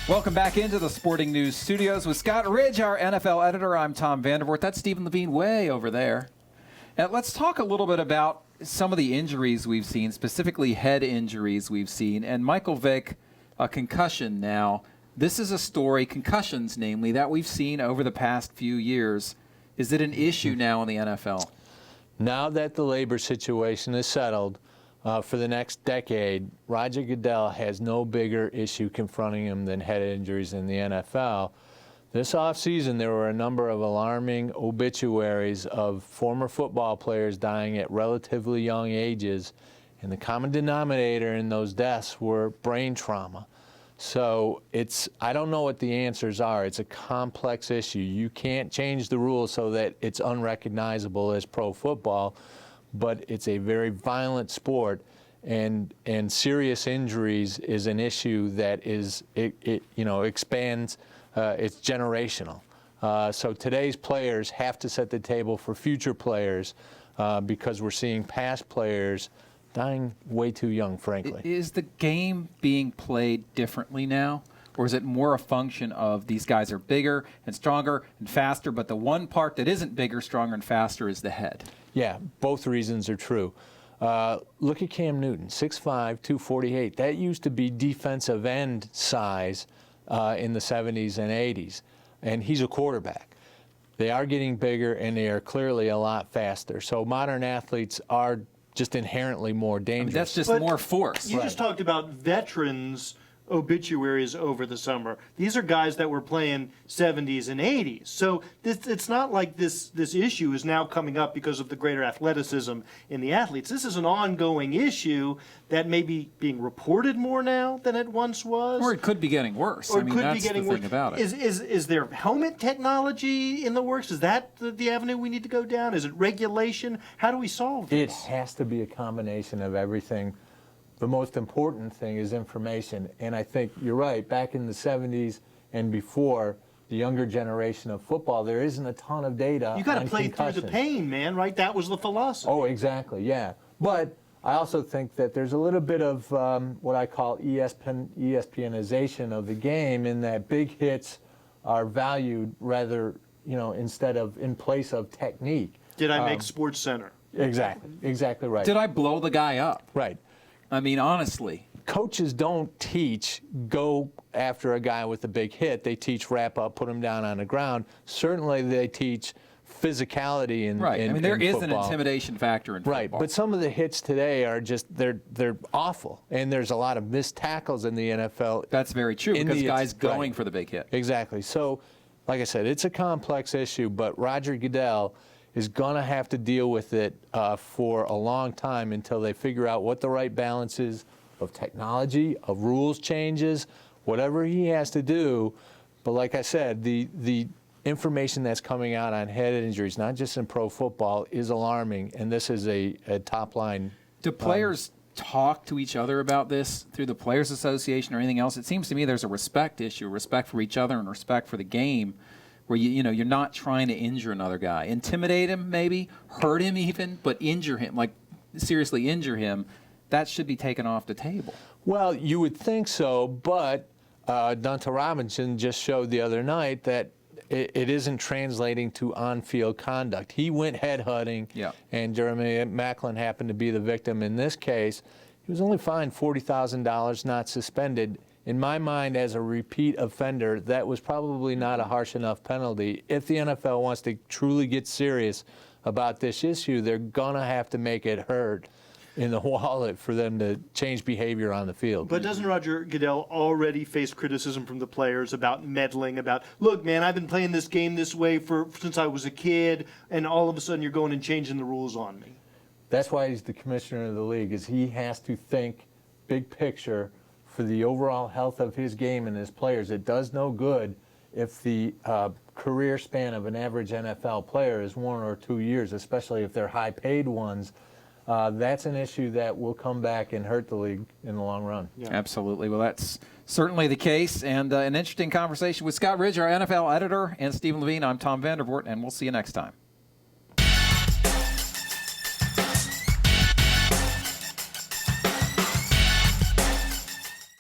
Welcome back into the Sporting News Studios with Scott Ridge, our NFL editor. I'm Tom Vandervoort. That's Stephen Levine way over there. And let's talk a little bit about some of the injuries we've seen, specifically head injuries we've seen. And Michael Vick, a concussion now. This is a story, concussions namely, that we've seen over the past few years. Is it an issue now in the NFL? Now that the labor situation is settled, for the next decade, Roger Goodell has no bigger issue confronting him than head injuries in the NFL. This offseason, there were a number of alarming obituaries of former football players dying at relatively young ages, and the common denominator in those deaths were brain trauma. So I don't know what the answers are. It's a complex issue. You can't change the rules so that it's unrecognizable as pro football, but it's a very violent sport, and serious injuries is an issue that expands. It's generational. So today's players have to set the table for future players because we're seeing past players dying way too young, frankly. Is the game being played differently now? Or is it more a function of these guys are bigger and stronger and faster, but the one part that isn't bigger, stronger, and faster is the head? Yeah, both reasons are true. Look at Cam Newton, 6'5", 248. That used to be defensive end size in the 70s and 80s, and he's a quarterback. They are getting bigger, and they are clearly a lot faster. So modern athletes are just inherently more dangerous. That's just more force. You just talked about veterans' obituaries over the summer. These are guys that were playing 70s and 80s. So it's not like this issue is now coming up because of the greater athleticism in the athletes. This is an ongoing issue that may be being reported more now than it once was. Or it could be getting worse. Or I mean, could that's be getting the thing worse. about it. Is there helmet technology in the works? Is that the avenue we need to go down? Is it regulation? How do we solve this? It has to be a combination of everything. The most important thing is information, and I think you're right. Back in the 70s and before, the younger generation of football, there isn't a ton of data. You got to play through the pain, man, right? That was the philosophy. Oh, exactly, yeah. But I also think that there's a little bit of what I call ESPNization of the game, in that big hits are valued rather, instead of in place of technique. Did I make Sports Center? Exactly right. Did I blow the guy up? Right. I mean, honestly. Coaches don't teach go after a guy with a big hit. They teach wrap up, put him down on the ground. Certainly they teach physicality in right. I mean, there is football. an intimidation factor in football. Right, but some of the hits today are just, they're awful. And there's a lot of missed tackles in the NFL. That's very true, because guys going for the big hit. Exactly. So, like I said, it's a complex issue, but Roger Goodell is going to have to deal with it for a long time until they figure out what the right balance is of technology, of rules changes, whatever he has to do. But like I said, the information that's coming out on head injuries, not just in pro football, is alarming, and this is a top line. Do players talk to each other about this through the Players Association or anything else? It seems to me there's a respect issue, respect for each other and respect for the game, where you're not trying to injure another guy. Intimidate him, maybe, hurt him even, but injure him, like seriously injure him. That should be taken off the table. Well, you would think so, but Dunta Robinson just showed the other night that it isn't translating to on-field conduct. He went head-hunting, and Jeremy Maclin happened to be the victim in this case. He was only fined $40,000, not suspended. In my mind, as a repeat offender, that was probably not a harsh enough penalty. If the NFL wants to truly get serious about this issue, they're going to have to make it hurt in the wallet for them to change behavior on the field. But doesn't Roger Goodell already face criticism from the players about meddling, about, look, man, I've been playing this game this way since I was a kid, and all of a sudden you're going and changing the rules on me? That's why he's the commissioner of the league, is he has to think big picture for the overall health of his game and his players. It does no good if the career span of an average NFL player is 1 or 2 years, especially if they're high-paid ones. That's an issue that will come back and hurt the league in the long run. Yeah. Absolutely. Well, that's certainly the case, and an interesting conversation with Scott Ridge, our NFL editor, and Stephen Levine. I'm Tom Vandervoort, and we'll see you next time.